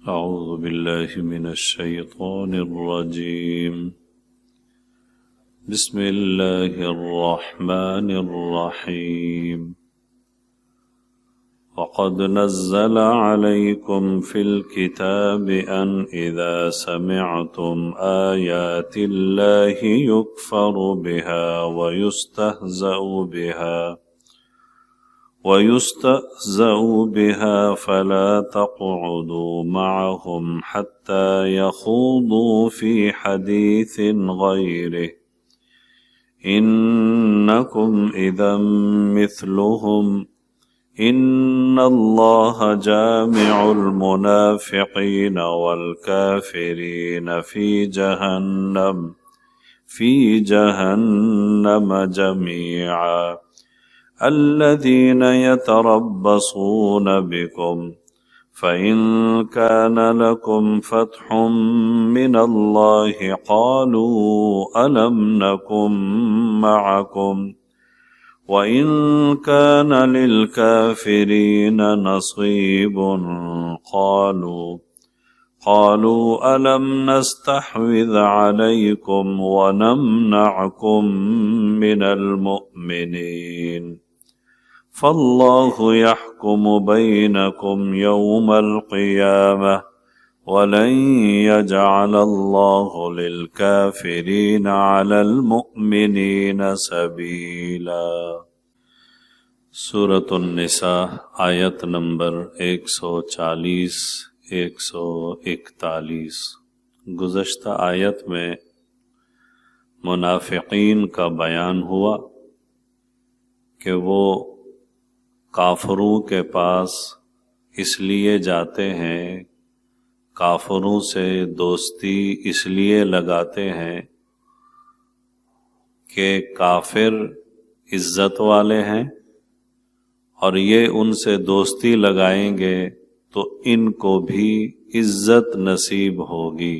أعوذ بالله من الشيطان الرجيم. بسم الله الرحمن الرحيم. وقد نزل عليكم في الكتاب أن إذا سمعتم آيات الله يكفر بها ويستهزأ بها فلا تقعدوا معهم حتى يخوضوا في حديث غيره إنكم إذا مثلهم إن الله جامع المنافقين والكافرين في جهنم جميعا الذين يتربصون بكم فإن كان لكم فتح من الله قالوا ألم نكن معكم وإن كان للكافرين نصيب قالوا ألم نستحوذ عليكم ونمنعكم من المؤمنين فالله يحكم بينكم يوم القيامة ولن يجعل الله للكافرين على المؤمنين سبيلا. سورة النساء آیت نمبر 140-141. گزشتہ آیت میں منافقین کا بیان ہوا کہ وہ کافروں کے پاس اس لیے جاتے ہیں، کافروں سے دوستی اس لیے لگاتے ہیں کہ کافر عزت والے ہیں اور یہ ان سے دوستی لگائیں گے تو ان کو بھی عزت نصیب ہوگی.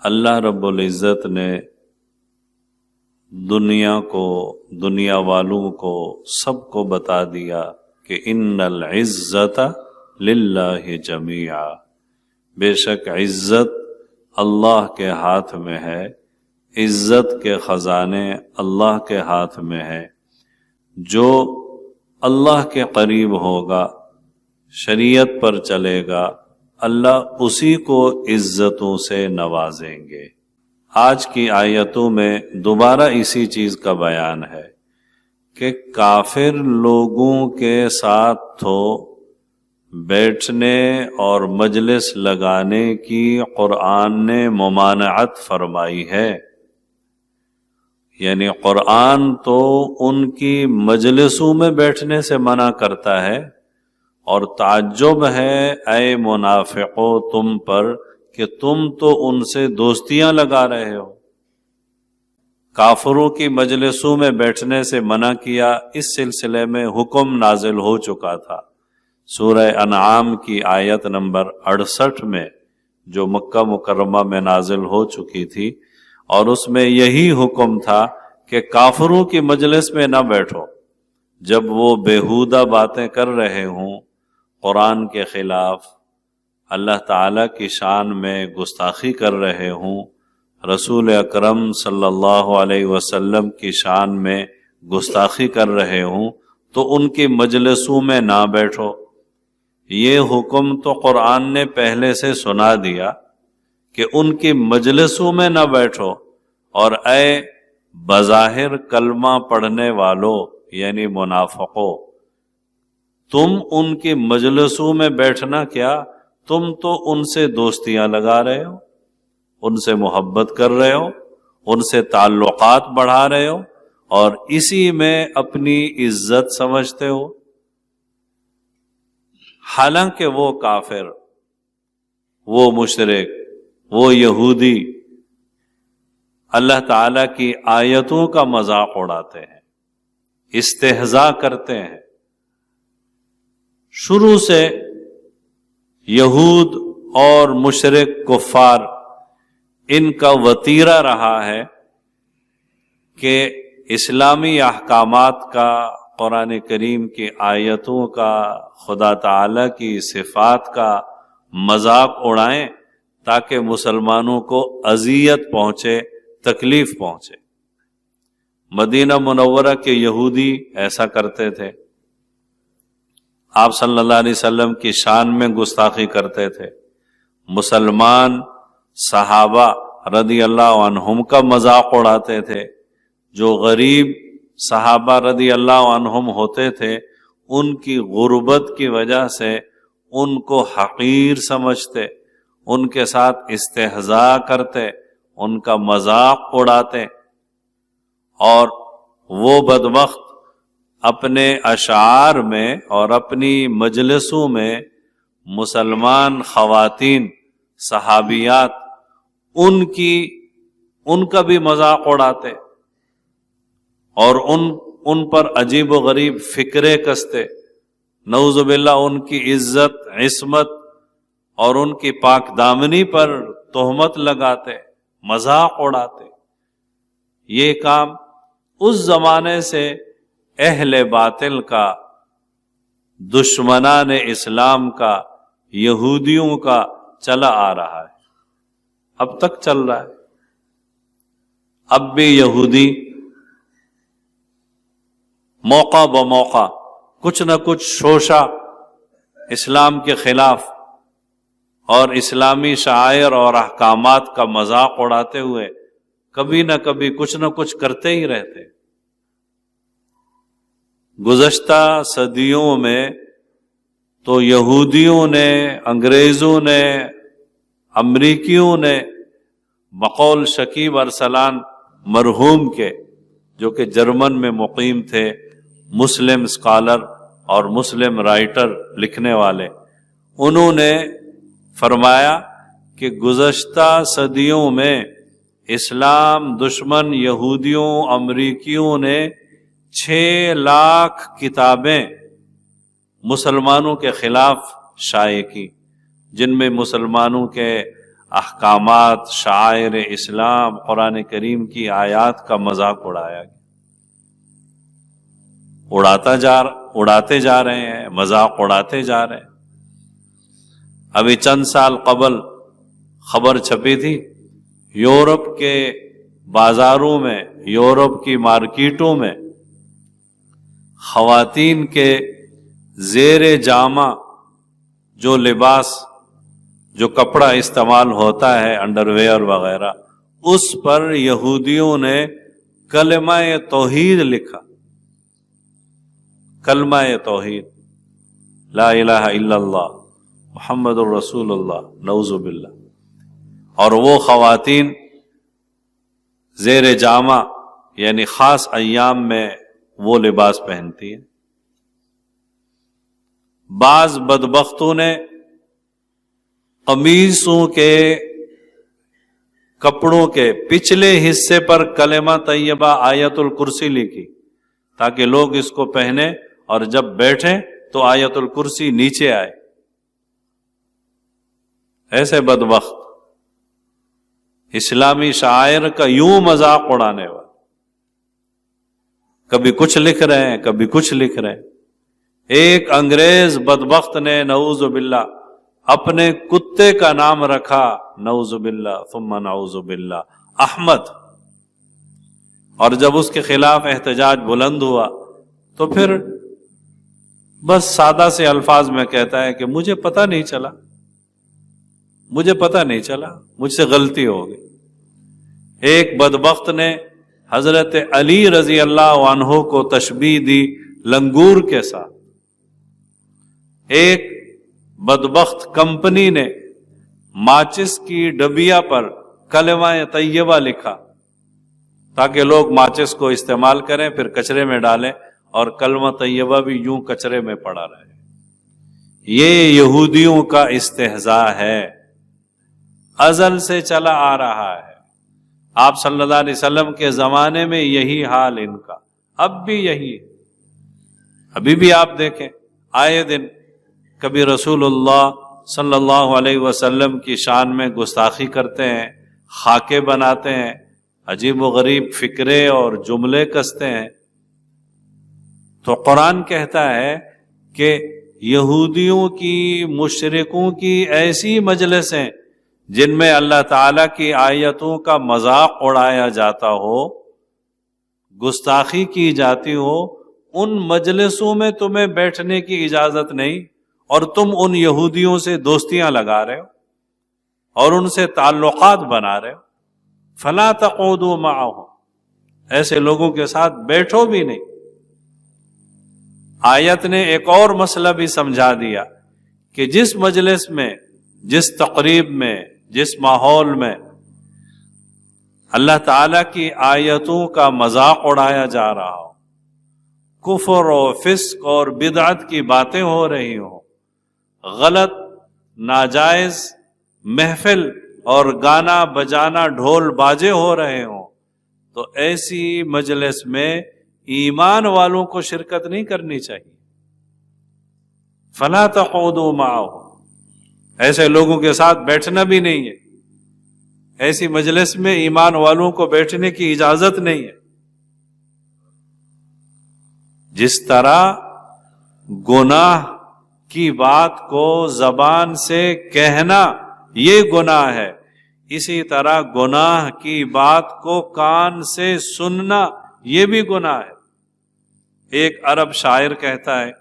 اللہ رب العزت نے دنیا والوں کو سب کو بتا دیا کہ ان العزت للہ جمیعا، بے شک عزت اللہ کے ہاتھ میں ہے، عزت کے خزانے اللہ کے ہاتھ میں ہے. جو اللہ کے قریب ہوگا، شریعت پر چلے گا، اللہ اسی کو عزتوں سے نوازیں گے. آج کی آیتوں میں دوبارہ اسی چیز کا بیان ہے کہ کافر لوگوں کے ساتھ تو بیٹھنے اور مجلس لگانے کی قرآن نے ممانعت فرمائی ہے. یعنی قرآن تو ان کی مجلسوں میں بیٹھنے سے منع کرتا ہے، اور تعجب ہے اے منافقو تم پر کہ تم تو ان سے دوستیاں لگا رہے ہو. کافروں کی مجلسوں میں بیٹھنے سے منع کیا، اس سلسلے میں حکم نازل ہو چکا تھا سورہ انعام کی آیت نمبر 68 میں، جو مکہ مکرمہ میں نازل ہو چکی تھی، اور اس میں یہی حکم تھا کہ کافروں کی مجلس میں نہ بیٹھو جب وہ بیہودہ باتیں کر رہے ہوں، قرآن کے خلاف، اللہ تعالیٰ کی شان میں گستاخی کر رہے ہوں، رسول اکرم صلی اللہ علیہ وسلم کی شان میں گستاخی کر رہے ہوں تو ان کی مجلسوں میں نہ بیٹھو. یہ حکم تو قرآن نے پہلے سے سنا دیا کہ ان کی مجلسوں میں نہ بیٹھو. اور اے بظاہر کلمہ پڑھنے والو یعنی منافقو، تم ان کی مجلسوں میں بیٹھنا کیا، تم تو ان سے دوستیاں لگا رہے ہو، ان سے محبت کر رہے ہو، ان سے تعلقات بڑھا رہے ہو، اور اسی میں اپنی عزت سمجھتے ہو. حالانکہ وہ کافر، وہ مشرک، وہ یہودی اللہ تعالیٰ کی آیتوں کا مذاق اڑاتے ہیں، استہزاء کرتے ہیں. شروع سے یہود اور مشرک کفار ان کا وتیرہ رہا ہے کہ اسلامی احکامات کا، قرآن کریم کی آیتوں کا، خدا تعالی کی صفات کا مذاق اڑائیں تاکہ مسلمانوں کو اذیت پہنچے، تکلیف پہنچے۔ مدینہ منورہ کے یہودی ایسا کرتے تھے، آپ صلی اللہ علیہ وسلم کی شان میں گستاخی کرتے تھے، مسلمان صحابہ رضی اللہ عنہم کا مذاق اڑاتے تھے، جو غریب صحابہ رضی اللہ عنہم ہوتے تھے ان کی غربت کی وجہ سے ان کو حقیر سمجھتے، ان کے ساتھ استہزاء کرتے، ان کا مذاق اڑاتے، اور وہ بدبخت اپنے اشعار میں اور اپنی مجلسوں میں مسلمان خواتین صحابیات ان کا بھی مذاق اڑاتے اور ان پر عجیب و غریب فکرے کستے، نعوذ باللہ ان کی عزت، عصمت اور ان کی پاک دامنی پر تہمت لگاتے، مذاق اڑاتے۔ یہ کام اس زمانے سے اہل باطل کا، دشمنان اسلام کا، یہودیوں کا چلا آ رہا ہے، اب تک چل رہا ہے۔ اب بھی یہودی موقع بموقع کچھ نہ کچھ شوشہ اسلام کے خلاف اور اسلامی شعائر اور احکامات کا مذاق اڑاتے ہوئے کبھی نہ کبھی کچھ نہ کچھ کرتے ہی رہتے۔ گزشتہ صدیوں میں تو یہودیوں نے، انگریزوں نے، امریکیوں نے بقول شکیب ارسلان مرحوم کے، جو کہ جرمن میں مقیم تھے، مسلم اسکالر اور مسلم رائٹر لکھنے والے، انہوں نے فرمایا کہ گزشتہ صدیوں میں اسلام دشمن یہودیوں، امریکیوں نے 6 لاکھ کتابیں مسلمانوں کے خلاف شائع کی، جن میں مسلمانوں کے احکامات، شعائر اسلام، قرآن کریم کی آیات کا مذاق اڑایا گیا۔ اڑاتے جا رہے ہیں، مذاق اڑاتے جا رہے ہیں۔ ابھی چند سال قبل خبر چھپی تھی، یورپ کے بازاروں میں، یورپ کی مارکیٹوں میں خواتین کے زیر جامہ جو لباس، جو کپڑا استعمال ہوتا ہے، انڈر ویئر وغیرہ، اس پر یہودیوں نے کلمہ توحید لکھا، کلمہ توحید، لا الہ الا اللہ محمد الرسول اللہ، نعوذ باللہ۔ اور وہ خواتین زیر جامہ یعنی خاص ایام میں وہ لباس پہنتی ہیں۔ بعض بدبختوں نے قمیصوں کے کپڑوں کے پچھلے حصے پر کلمہ طیبہ آیت الکرسی لکھی تاکہ لوگ اس کو پہنے اور جب بیٹھیں تو آیت الکرسی نیچے آئے۔ ایسے بدبخت اسلامی شاعر کا یوں مذاق اڑانے والے، کبھی کچھ لکھ رہے ہیں، کبھی کچھ لکھ رہے ہیں۔ ایک انگریز بدبخت نے نعوذ باللہ اپنے کتے کا نام رکھا، نعوذ باللہ ثم نعوذ باللہ، احمد، اور جب اس کے خلاف احتجاج بلند ہوا تو پھر بس سادہ سے الفاظ میں کہتا ہے کہ مجھے پتہ نہیں چلا، مجھے پتہ نہیں چلا، مجھ سے غلطی ہو گئی۔ ایک بدبخت نے حضرت علی رضی اللہ عنہ کو تشبیہ دی لنگور کے ساتھ۔ ایک بدبخت کمپنی نے ماچس کی ڈبیا پر کلمہ طیبہ لکھا تاکہ لوگ ماچس کو استعمال کریں، پھر کچرے میں ڈالیں، اور کلمہ طیبہ بھی یوں کچرے میں پڑا رہے۔ یہ یہودیوں کا استہزاء ہے، ازل سے چلا آ رہا ہے۔ آپ صلی اللہ علیہ وسلم کے زمانے میں یہی حال ان کا، اب بھی یہی ہے۔ ابھی بھی آپ دیکھیں، آئے دن کبھی رسول اللہ صلی اللہ علیہ وسلم کی شان میں گستاخی کرتے ہیں، خاکے بناتے ہیں، عجیب و غریب فکرے اور جملے کستے ہیں۔ تو قرآن کہتا ہے کہ یہودیوں کی، مشرکوں کی ایسی مجلسیں جن میں اللہ تعالیٰ کی آیتوں کا مذاق اڑایا جاتا ہو، گستاخی کی جاتی ہو، ان مجلسوں میں تمہیں بیٹھنے کی اجازت نہیں، اور تم ان یہودیوں سے دوستیاں لگا رہے ہو اور ان سے تعلقات بنا رہے ہو۔ فلا تقعدوا معهم، ایسے لوگوں کے ساتھ بیٹھو بھی نہیں۔ آیت نے ایک اور مسئلہ بھی سمجھا دیا کہ جس مجلس میں، جس تقریب میں، جس ماحول میں اللہ تعالیٰ کی آیتوں کا مذاق اڑایا جا رہا ہو، کفر و فسق اور بدعت کی باتیں ہو رہی ہوں، غلط ناجائز محفل اور گانا بجانا ڈھول باجے ہو رہے ہوں، تو ایسی مجلس میں ایمان والوں کو شرکت نہیں کرنی چاہیے۔ فلا تقعدوا معهم، ایسے لوگوں کے ساتھ بیٹھنا بھی نہیں ہے، ایسی مجلس میں ایمان والوں کو بیٹھنے کی اجازت نہیں ہے۔ جس طرح گناہ کی بات کو زبان سے کہنا یہ گناہ ہے، اسی طرح گناہ کی بات کو کان سے سننا یہ بھی گناہ ہے۔ ایک عرب شاعر کہتا ہے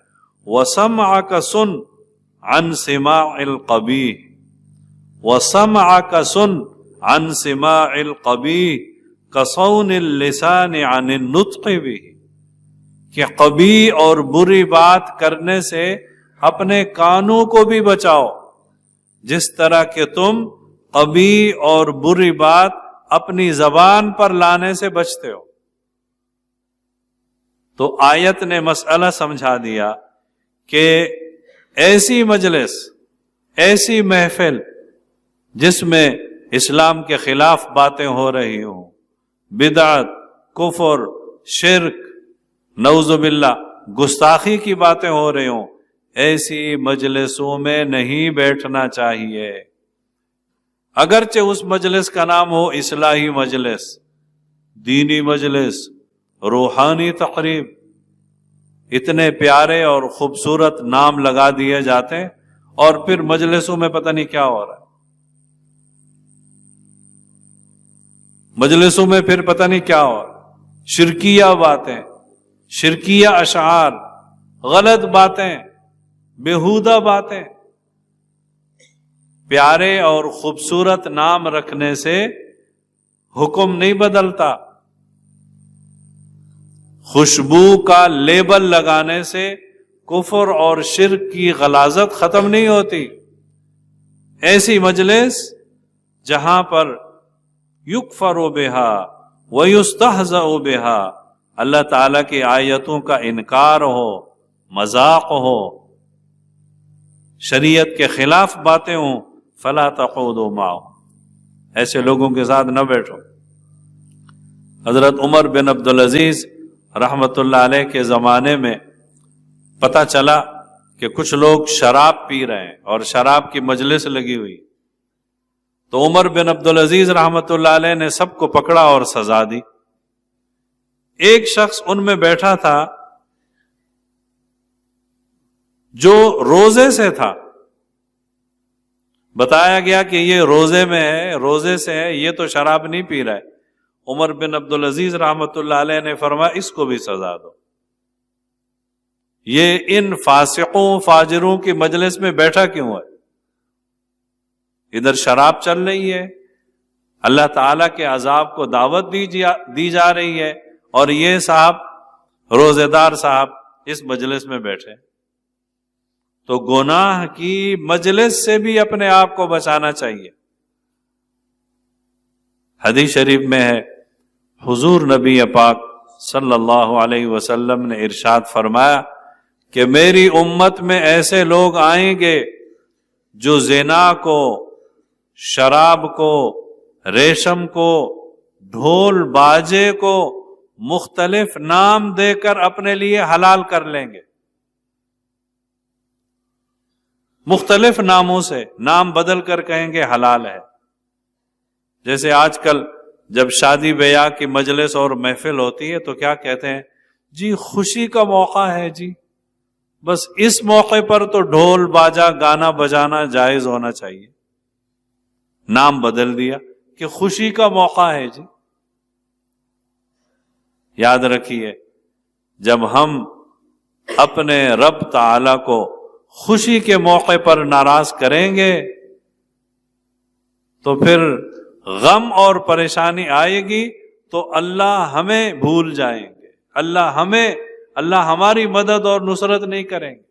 وَسَمْعَكَ سُنْ عَنْ سِمَاعِ الْقَبِيحِ، وَسَمْعَكَ سُنْ عَنْ سِمَاعِ الْقَبِيحِ كَصَوْنِ اللِّسَانِ عَنِ النُّطْقِ بِهِ، کہ قبیح اور بری بات کرنے سے اپنے کانوں کو بھی بچاؤ، جس طرح کہ تم قبیح اور بری بات اپنی زبان پر لانے سے بچتے ہو۔ تو آیت نے مسئلہ سمجھا دیا کہ ایسی مجلس، ایسی محفل جس میں اسلام کے خلاف باتیں ہو رہی ہوں، بدعت، کفر، شرک، نعوذ باللہ گستاخی کی باتیں ہو رہی ہوں، ایسی مجلسوں میں نہیں بیٹھنا چاہیے۔ اگرچہ اس مجلس کا نام ہو اصلاحی مجلس، دینی مجلس، روحانی تقریب، اتنے پیارے اور خوبصورت نام لگا دیے جاتے ہیں، اور پھر مجلسوں میں پتہ نہیں کیا ہو رہا ہے، مجلسوں میں پھر پتہ نہیں کیا ہو رہا ہے، شرکیہ باتیں، شرکیہ اشعار، غلط باتیں، بیہودہ باتیں۔ پیارے اور خوبصورت نام رکھنے سے حکم نہیں بدلتا، خوشبو کا لیبل لگانے سے کفر اور شرک کی غلاظت ختم نہیں ہوتی۔ ایسی مجلس جہاں پر یکفر بہا ویستہزأ بہا، اللہ تعالیٰ کی آیتوں کا انکار ہو، مذاق ہو، شریعت کے خلاف باتیں ہوں، فلا تقعدوا معهم، ایسے لوگوں کے ساتھ نہ بیٹھو۔ حضرت عمر بن عبدالعزیز رحمت اللہ علیہ کے زمانے میں پتہ چلا کہ کچھ لوگ شراب پی رہے ہیں اور شراب کی مجلس لگی ہوئی، تو عمر بن عبدالعزیز رحمت اللہ علیہ نے سب کو پکڑا اور سزا دی۔ ایک شخص ان میں بیٹھا تھا جو روزے سے تھا، بتایا گیا کہ یہ روزے میں ہے، روزے سے ہے، یہ تو شراب نہیں پی رہا ہے۔ عمر بن عبدالعزیز رحمت اللہ علیہ نے فرمایا اس کو بھی سزا دو، یہ ان فاسقوں فاجروں کی مجلس میں بیٹھا کیوں ہے؟ ادھر شراب چل رہی ہے، اللہ تعالیٰ کے عذاب کو دعوت دی جا رہی ہے، اور یہ صاحب روزے دار صاحب اس مجلس میں بیٹھے۔ تو گناہ کی مجلس سے بھی اپنے آپ کو بچانا چاہیے۔ حدیث شریف میں ہے، حضور نبی پاک صلی اللہ علیہ وسلم نے ارشاد فرمایا کہ میری امت میں ایسے لوگ آئیں گے جو زنا کو، شراب کو، ریشم کو، ڈھول باجے کو مختلف نام دے کر اپنے لیے حلال کر لیں گے، مختلف ناموں سے نام بدل کر کہیں گے حلال ہے۔ جیسے آج کل جب شادی بیاہ کی مجلس اور محفل ہوتی ہے تو کیا کہتے ہیں؟ جی خوشی کا موقع ہے، جی بس اس موقع پر تو ڈھول باجا گانا بجانا جائز ہونا چاہیے. نام بدل دیا کہ خوشی کا موقع ہے جی. یاد رکھیے جب ہم اپنے رب تعالی کو خوشی کے موقع پر ناراض کریں گے تو پھر غم اور پریشانی آئے گی تو اللہ ہمیں بھول جائیں گے، اللہ ہماری مدد اور نصرت نہیں کریں گے.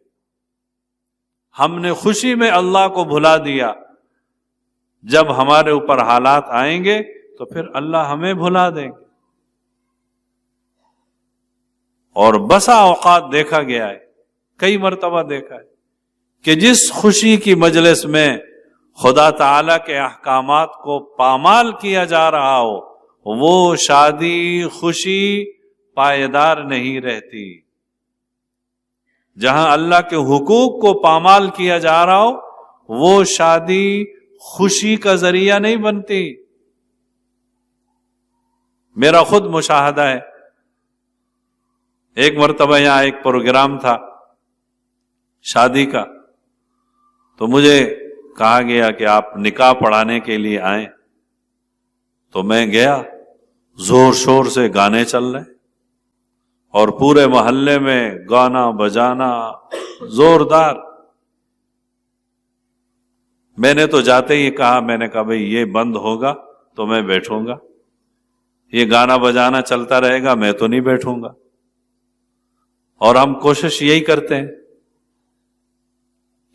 ہم نے خوشی میں اللہ کو بھلا دیا، جب ہمارے اوپر حالات آئیں گے تو پھر اللہ ہمیں بھلا دیں گے. اور بسا اوقات دیکھا گیا ہے، کئی مرتبہ دیکھا ہے کہ جس خوشی کی مجلس میں خدا تعالی کے احکامات کو پامال کیا جا رہا ہو وہ شادی خوشی پائیدار نہیں رہتی. جہاں اللہ کے حقوق کو پامال کیا جا رہا ہو وہ شادی خوشی کا ذریعہ نہیں بنتی. میرا خود مشاہدہ ہے، ایک مرتبہ یہاں ایک پروگرام تھا شادی کا، تو مجھے کہا گیا کہ آپ نکاح پڑھانے کے لیے آئیں. تو میں گیا، زور شور سے گانے چل رہے اور پورے محلے میں گانا بجانا زوردار. میں نے تو جاتے ہی کہا، میں نے کہا بھئی یہ بند ہوگا تو میں بیٹھوں گا، یہ گانا بجانا چلتا رہے گا میں تو نہیں بیٹھوں گا. اور ہم کوشش یہی کرتے ہیں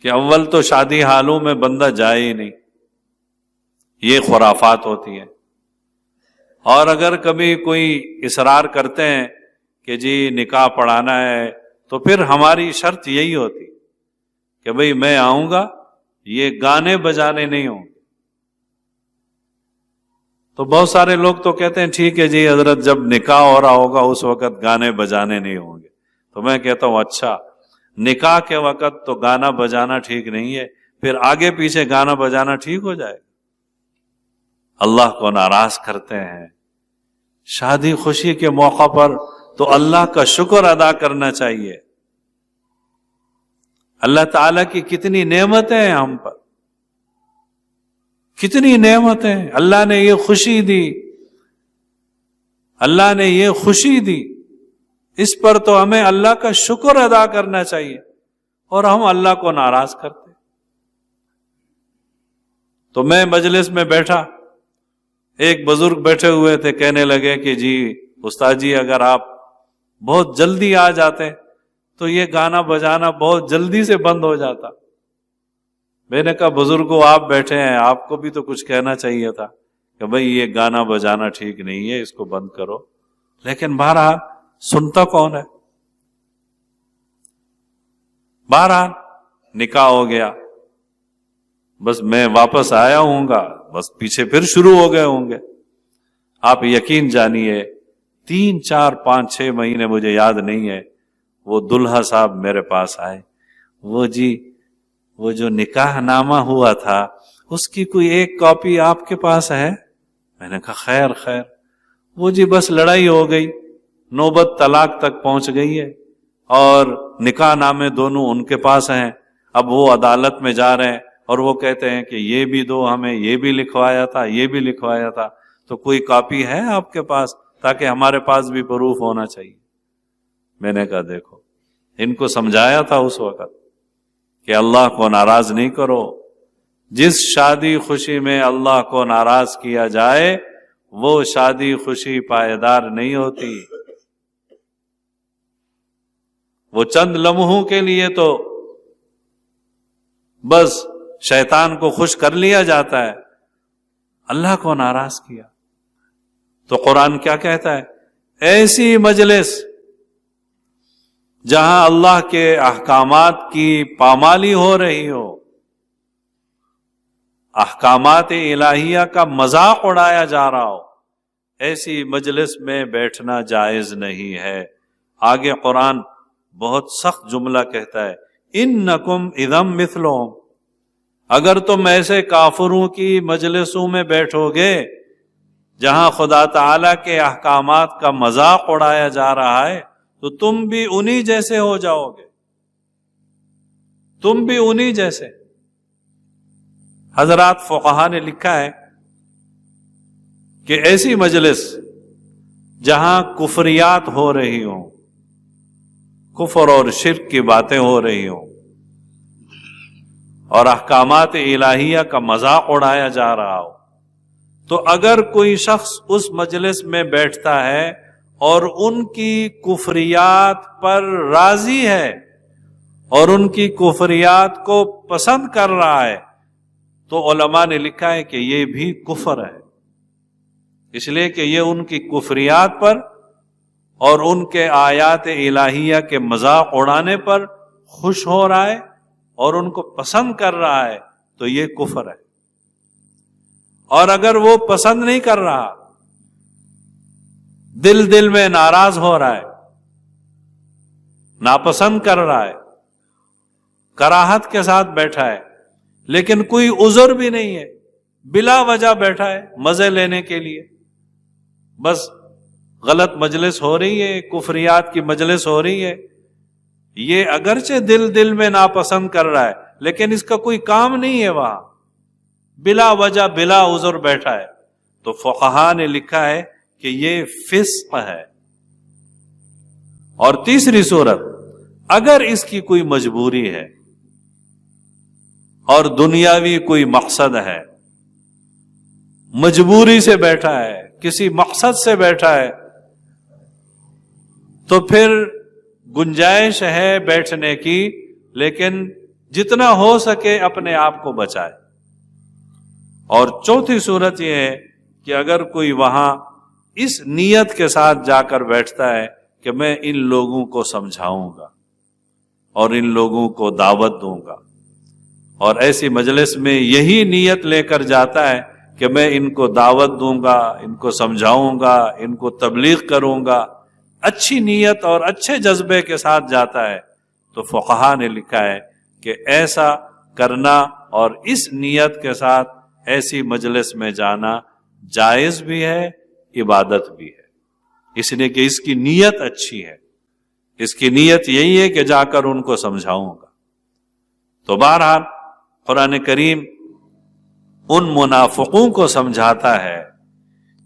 کہ اول تو شادی حالوں میں بندہ جائے ہی نہیں، یہ خرافات ہوتی ہیں. اور اگر کبھی کوئی اصرار کرتے ہیں کہ جی نکاح پڑھانا ہے تو پھر ہماری شرط یہی ہوتی کہ بھئی میں آؤں گا، یہ گانے بجانے نہیں ہوں گے. تو بہت سارے لوگ تو کہتے ہیں ٹھیک ہے جی حضرت جب نکاح ہو رہا ہوگا اس وقت گانے بجانے نہیں ہوں گے. تو میں کہتا ہوں اچھا، نکاح کے وقت تو گانا بجانا ٹھیک نہیں ہے، پھر آگے پیچھے گانا بجانا ٹھیک ہو جائے گا؟ اللہ کو ناراض کرتے ہیں. شادی خوشی کے موقع پر تو اللہ کا شکر ادا کرنا چاہیے. اللہ تعالیٰ کی کتنی نعمتیں ہیں ہم پر، کتنی نعمتیں. اللہ نے یہ خوشی دی، اللہ نے یہ خوشی دی، اس پر تو ہمیں اللہ کا شکر ادا کرنا چاہیے، اور ہم اللہ کو ناراض کرتے. تو میں مجلس میں بیٹھا، ایک بزرگ بیٹھے ہوئے تھے، کہنے لگے کہ جی استاد جی اگر آپ بہت جلدی آ جاتے تو یہ گانا بجانا بہت جلدی سے بند ہو جاتا. میں نے کہا بزرگوں آپ بیٹھے ہیں، آپ کو بھی تو کچھ کہنا چاہیے تھا کہ بھئی یہ گانا بجانا ٹھیک نہیں ہے، اس کو بند کرو. لیکن بہرحال سنتا کون ہے. بہرحال نکاح ہو گیا، بس میں واپس آیا ہوں گا، بس پیچھے پھر شروع ہو گئے ہوں گے. آپ یقین جانیے 3 4 5 6 مہینے مجھے یاد نہیں ہے، وہ دلہا صاحب میرے پاس آئے. وہ جو نکاح نامہ ہوا تھا اس کی کوئی ایک کاپی آپ کے پاس ہے؟ میں نے کہا خیر. وہ جی بس لڑائی ہو گئی، نوبت طلاق تک پہنچ گئی ہے، اور نکاح نامے دونوں ان کے پاس ہیں. اب وہ عدالت میں جا رہے ہیں اور وہ کہتے ہیں کہ یہ بھی دو ہمیں، یہ بھی لکھوایا تھا، یہ بھی لکھوایا تھا. تو کوئی کاپی ہے آپ کے پاس تاکہ ہمارے پاس بھی پروف ہونا چاہیے. میں نے کہا دیکھو، ان کو سمجھایا تھا اس وقت کہ اللہ کو ناراض نہیں کرو. جس شادی خوشی میں اللہ کو ناراض کیا جائے وہ شادی خوشی پائیدار نہیں ہوتی. وہ چند لمحوں کے لیے تو بس شیطان کو خوش کر لیا جاتا ہے. اللہ کو ناراض کیا تو قرآن کیا کہتا ہے؟ ایسی مجلس جہاں اللہ کے احکامات کی پامالی ہو رہی ہو، احکامات الہیہ کا مذاق اڑایا جا رہا ہو، ایسی مجلس میں بیٹھنا جائز نہیں ہے. آگے قرآن بہت سخت جملہ کہتا ہے، انکم اذا مثلہم، اگر تم ایسے کافروں کی مجلسوں میں بیٹھو گے جہاں خدا تعالی کے احکامات کا مذاق اڑایا جا رہا ہے تو تم بھی انہی جیسے ہو جاؤ گے. تم بھی انہی جیسے. حضرات فقہا نے لکھا ہے کہ ایسی مجلس جہاں کفریات ہو رہی ہوں، کفر اور شرک کی باتیں ہو رہی ہوں اور احکامات الہیہ کا مذاق اڑایا جا رہا ہو، تو اگر کوئی شخص اس مجلس میں بیٹھتا ہے اور ان کی کفریات پر راضی ہے اور ان کی کفریات کو پسند کر رہا ہے، تو علماء نے لکھا ہے کہ یہ بھی کفر ہے، اس لیے کہ یہ ان کی کفریات پر اور ان کے آیات الہیہ کے مذاق اڑانے پر خوش ہو رہا ہے اور ان کو پسند کر رہا ہے، تو یہ کفر ہے. اور اگر وہ پسند نہیں کر رہا، دل میں ناراض ہو رہا ہے، ناپسند کر رہا ہے، کراہت کے ساتھ بیٹھا ہے، لیکن کوئی عذر بھی نہیں ہے، بلا وجہ بیٹھا ہے مزے لینے کے لیے، بس غلط مجلس ہو رہی ہے، کفریات کی مجلس ہو رہی ہے، یہ اگرچہ دل میں ناپسند کر رہا ہے لیکن اس کا کوئی کام نہیں ہے، وہاں بلا وجہ بلا عذر بیٹھا ہے، تو فقہا نے لکھا ہے کہ یہ فسق ہے. اور تیسری صورت، اگر اس کی کوئی مجبوری ہے اور دنیاوی کوئی مقصد ہے، مجبوری سے بیٹھا ہے، کسی مقصد سے بیٹھا ہے، تو پھر گنجائش ہے بیٹھنے کی، لیکن جتنا ہو سکے اپنے آپ کو بچائے. اور چوتھی صورت یہ ہے کہ اگر کوئی وہاں اس نیت کے ساتھ جا کر بیٹھتا ہے کہ میں ان لوگوں کو سمجھاؤں گا اور ان لوگوں کو دعوت دوں گا، اور ایسی مجلس میں یہی نیت لے کر جاتا ہے کہ میں ان کو دعوت دوں گا، ان کو سمجھاؤں گا، ان کو تبلیغ کروں گا، اچھی نیت اور اچھے جذبے کے ساتھ جاتا ہے، تو فقہا نے لکھا ہے کہ ایسا کرنا اور اس نیت کے ساتھ ایسی مجلس میں جانا جائز بھی ہے، عبادت بھی ہے، اس لیے کہ اس کی نیت اچھی ہے، اس کی نیت یہی ہے کہ جا کر ان کو سمجھاؤں گا. تو بہرحال قرآن کریم ان منافقوں کو سمجھاتا ہے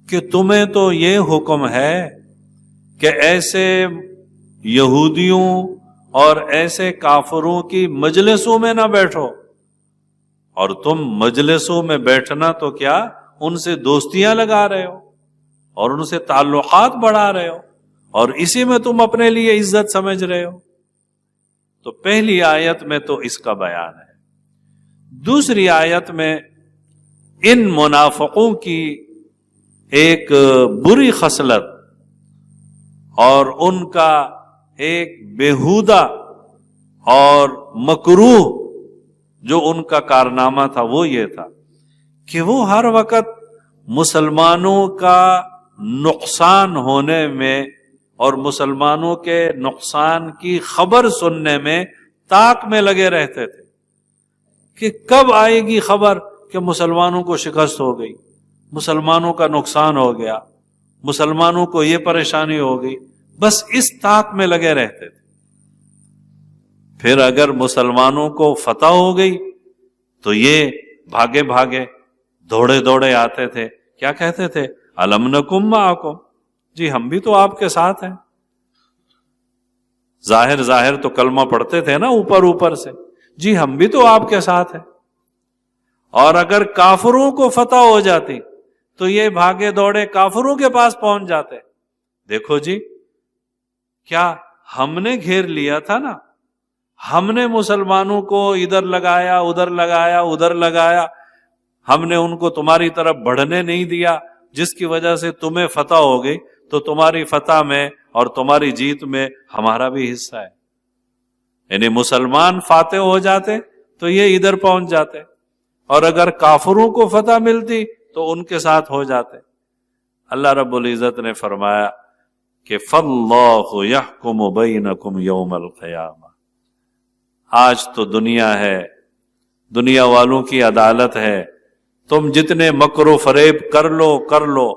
کہ تمہیں تو یہ حکم ہے کہ ایسے یہودیوں اور ایسے کافروں کی مجلسوں میں نہ بیٹھو، اور تم مجلسوں میں بیٹھنا تو کیا ان سے دوستیاں لگا رہے ہو اور ان سے تعلقات بڑھا رہے ہو، اور اسی میں تم اپنے لیے عزت سمجھ رہے ہو. تو پہلی آیت میں تو اس کا بیان ہے. دوسری آیت میں ان منافقوں کی ایک بری خصلت اور ان کا ایک بیہودہ اور مکروہ جو ان کا کارنامہ تھا وہ یہ تھا کہ وہ ہر وقت مسلمانوں کا نقصان ہونے میں اور مسلمانوں کے نقصان کی خبر سننے میں طاق میں لگے رہتے تھے کہ کب آئے گی خبر کہ مسلمانوں کو شکست ہو گئی، مسلمانوں کا نقصان ہو گیا، مسلمانوں کو یہ پریشانی ہو گئی، بس اس طاق میں لگے رہتے تھے. پھر اگر مسلمانوں کو فتح ہو گئی تو یہ بھاگے بھاگے دوڑے آتے تھے، کیا کہتے تھے؟ الم نکم معکم، جی ہم بھی تو آپ کے ساتھ ہیں. ظاہر تو کلمہ پڑھتے تھے نا اوپر سے، جی ہم بھی تو آپ کے ساتھ ہیں. اور اگر کافروں کو فتح ہو جاتی تو یہ بھاگے دوڑے کافروں کے پاس پہنچ جاتے، دیکھو جی کیا ہم نے گھیر لیا تھا نا، ہم نے مسلمانوں کو ادھر لگایا ادھر لگایا، ہم نے ان کو تمہاری طرف بڑھنے نہیں دیا، جس کی وجہ سے تمہیں فتح ہو گئی، تو تمہاری فتح میں اور تمہاری جیت میں ہمارا بھی حصہ ہے. یعنی مسلمان فاتح ہو جاتے تو یہ ادھر پہنچ جاتے، اور اگر کافروں کو فتح ملتی تو ان کے ساتھ ہو جاتے. اللہ رب العزت نے فرمایا کہ فَاللَّهُ يَحْكُمُ بَيْنَكُمْ يَوْمَ الْقِيَامَةِ، آج تو دنیا ہے، دنیا والوں کی عدالت ہے، تم جتنے مکر و فریب کر لو،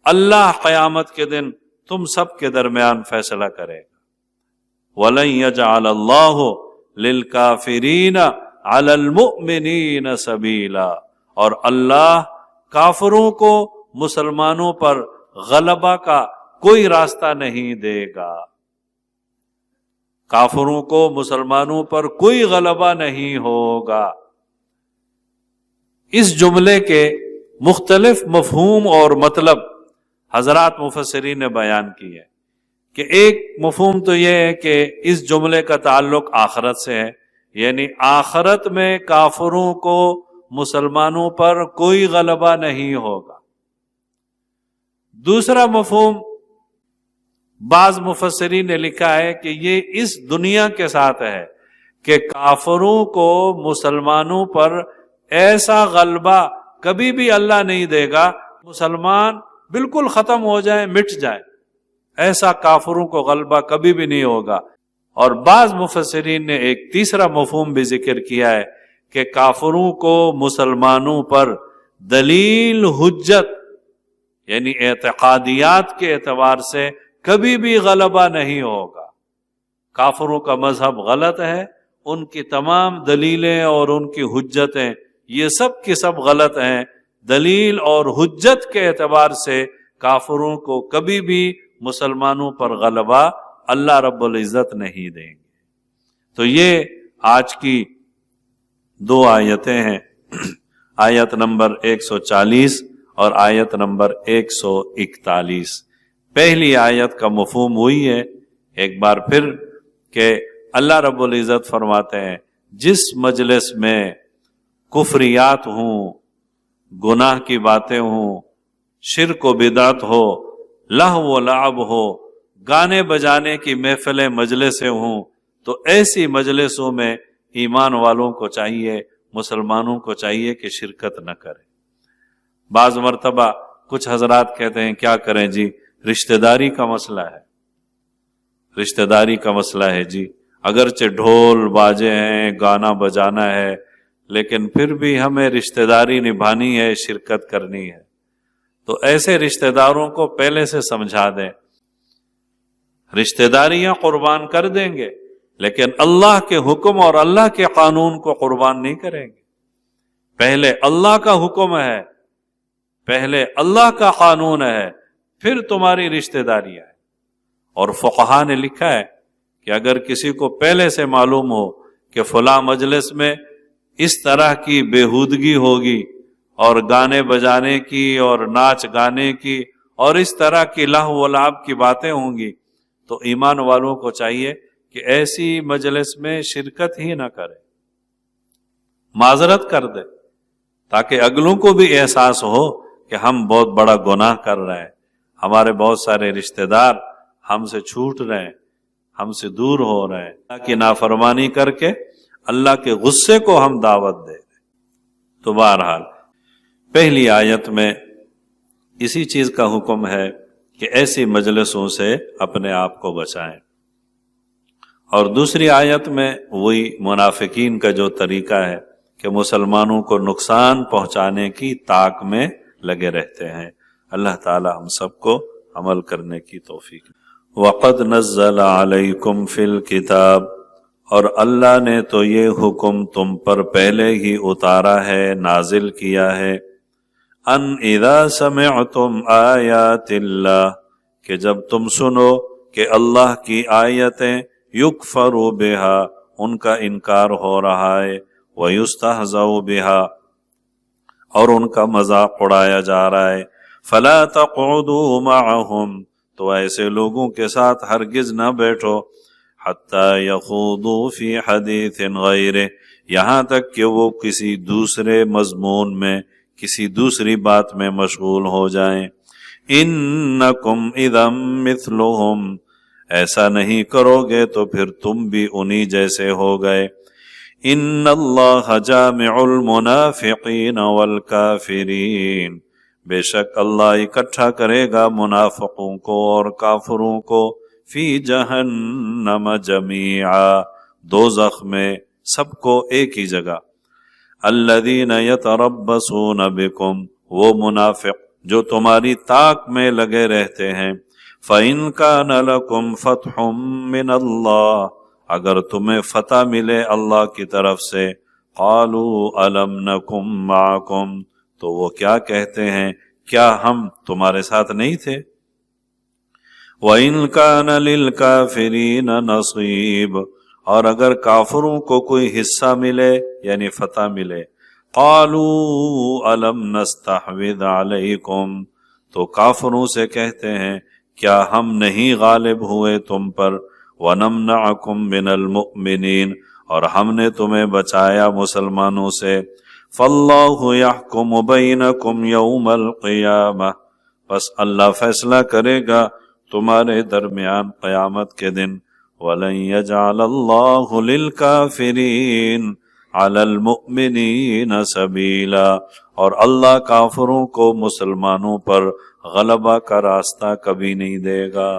اللہ قیامت کے دن تم سب کے درمیان فیصلہ کرے گا. وَلَن يَجْعَلَ اللَّهُ للکافرین علی المؤمنین سبیلا، اور اللہ کافروں کو مسلمانوں پر غلبہ کا کوئی راستہ نہیں دے گا، کافروں کو مسلمانوں پر کوئی غلبہ نہیں ہوگا۔ اس جملے کے مختلف مفہوم اور مطلب حضرات مفسرین نے بیان کیے کہ ایک مفہوم تو یہ ہے کہ اس جملے کا تعلق آخرت سے ہے، یعنی آخرت میں کافروں کو مسلمانوں پر کوئی غلبہ نہیں ہوگا۔ دوسرا مفہوم بعض مفسرین نے لکھا ہے کہ یہ اس دنیا کے ساتھ ہے کہ کافروں کو مسلمانوں پر ایسا غلبہ کبھی بھی اللہ نہیں دے گا، مسلمان بالکل ختم ہو جائیں، مٹ جائیں، ایسا کافروں کو غلبہ کبھی بھی نہیں ہوگا۔ اور بعض مفسرین نے ایک تیسرا مفہوم بھی ذکر کیا ہے کہ کافروں کو مسلمانوں پر دلیل حجت یعنی اعتقادیات کے اعتبار سے کبھی بھی غلبہ نہیں ہوگا۔ کافروں کا مذہب غلط ہے، ان کی تمام دلیلیں اور ان کی حجتیں یہ سب کی سب غلط ہیں، دلیل اور حجت کے اعتبار سے کافروں کو کبھی بھی مسلمانوں پر غلبہ اللہ رب العزت نہیں دیں گے۔ تو یہ آج کی دو آیتیں ہیں، آیت نمبر 140 اور آیت نمبر 141۔ پہلی آیت کا مفہوم وہی ہے ایک بار پھر کہ اللہ رب العزت فرماتے ہیں جس مجلس میں کفریات ہوں، گناہ کی باتیں ہوں، شرک و بدعت ہو، لہو و لعب ہو، گانے بجانے کی محفلیں مجلسیں ہوں، تو ایسی مجلسوں میں ایمان والوں کو چاہیے، مسلمانوں کو چاہیے کہ شرکت نہ کریں۔ بعض مرتبہ کچھ حضرات کہتے ہیں کیا کریں جی، رشتہ داری کا مسئلہ ہے، رشتہ داری کا مسئلہ ہے جی، اگرچہ ڈھول باجے ہیں، گانا بجانا ہے، لیکن پھر بھی ہمیں رشتہ داری نبھانی ہے، شرکت کرنی ہے۔ تو ایسے رشتہ داروں کو پہلے سے سمجھا دیں، رشتہ داریاں قربان کر دیں گے لیکن اللہ کے حکم اور اللہ کے قانون کو قربان نہیں کریں گے۔ پہلے اللہ کا حکم ہے، پہلے اللہ کا قانون ہے، پھر تمہاری رشتہ داریاں ہیں۔ اور فقہا نے لکھا ہے کہ اگر کسی کو پہلے سے معلوم ہو کہ فلاں مجلس میں اس طرح کی بےہودگی ہوگی اور گانے بجانے کی اور ناچ گانے کی اور اس طرح کی لہو و لعب کی باتیں ہوں گی، تو ایمان والوں کو چاہیے کہ ایسی مجلس میں شرکت ہی نہ کرے، معذرت کر دے، تاکہ اگلوں کو بھی احساس ہو کہ ہم بہت بڑا گناہ کر رہے ہیں، ہمارے بہت سارے رشتہ دار ہم سے چھوٹ رہے ہیں، ہم سے دور ہو رہے ہیں، اللہ کی نافرمانی کر کے اللہ کے غصے کو ہم دعوت دے رہے۔ تو بہرحال پہلی آیت میں اسی چیز کا حکم ہے کہ ایسی مجلسوں سے اپنے آپ کو بچائیں، اور دوسری آیت میں وہی منافقین کا جو طریقہ ہے کہ مسلمانوں کو نقصان پہنچانے کی طاق میں لگے رہتے ہیں۔ اللہ تعالی ہم سب کو عمل کرنے کی توفیق۔ وَقَدْ نَزَّلَ عَلَيْكُمْ فِي الْكِتَابِ، اور اللہ نے تو یہ حکم تم پر پہلے ہی اتارا ہے، نازل کیا ہے، ان اذا سمعتم آیات اللہ، کہ جب تم سنو کہ اللہ کی آیتیں یکفر بہا، ان کا انکار ہو رہا ہے، ویستہزأ بہا، اور ان کا مذاق اڑایا جا رہا ہے، فلا تقعدوا معهم، تو ایسے لوگوں کے ساتھ ہرگز نہ بیٹھو، حتی یخوضوا فی حدیث غیرہ، یہاں تک کہ وہ کسی دوسرے مضمون میں، کسی دوسری بات میں مشغول ہو جائیں۔ انکم اذا مثلہم، ایسا نہیں کرو گے تو پھر تم بھی انہی جیسے ہو گئے۔ ان اللہ جامع المنافقین والکافرین، بے شک اللہ اکٹھا کرے گا منافقوں کو اور کافروں کو، فی جہنم جمیعا، دوزخ میں سب کو ایک ہی جگہ۔ الذین یتربصون بکم، وہ منافق جو تمہاری طاق میں لگے رہتے ہیں، فَإِن كَانَ لَكُمْ فَتْحٌ مِّنَ اللَّهِ، اگر تمہیں فتح ملے اللہ کی طرف سے، قالوا الم نکم معکم، تو وہ کیا کہتے ہیں، کیا ہم تمہارے ساتھ نہیں تھے؟ وَإِن كَانَ لِلْكَافِرِينَ نَصِيبٌ، اور اگر کافروں کو کوئی حصہ ملے یعنی فتح ملے، قالوا الم نستحوذ علیکم، تو کافروں سے کہتے ہیں کیا ہم نہیں غالب ہوئے تم پر، وَنَمْنَعَكُمْ مِنَ الْمُؤْمِنِينَ، اور ہم نے تمہیں بچایا مسلمانوں سے، فَاللَّهُ يَحْكُمُ بَيْنَكُمْ يَوْمَ الْقِيَامَةِ، بس اللہ فیصلہ کرے گا تمہارے درمیان قیامت کے دن، وَلَن يَجْعَلَ اللَّهُ لِلْكَافِرِينَ عَلَى الْمُؤْمِنِينَ سَبِيلًا، اور اللہ کافروں کو مسلمانوں پر غلبہ کا راستہ کبھی نہیں دے گا۔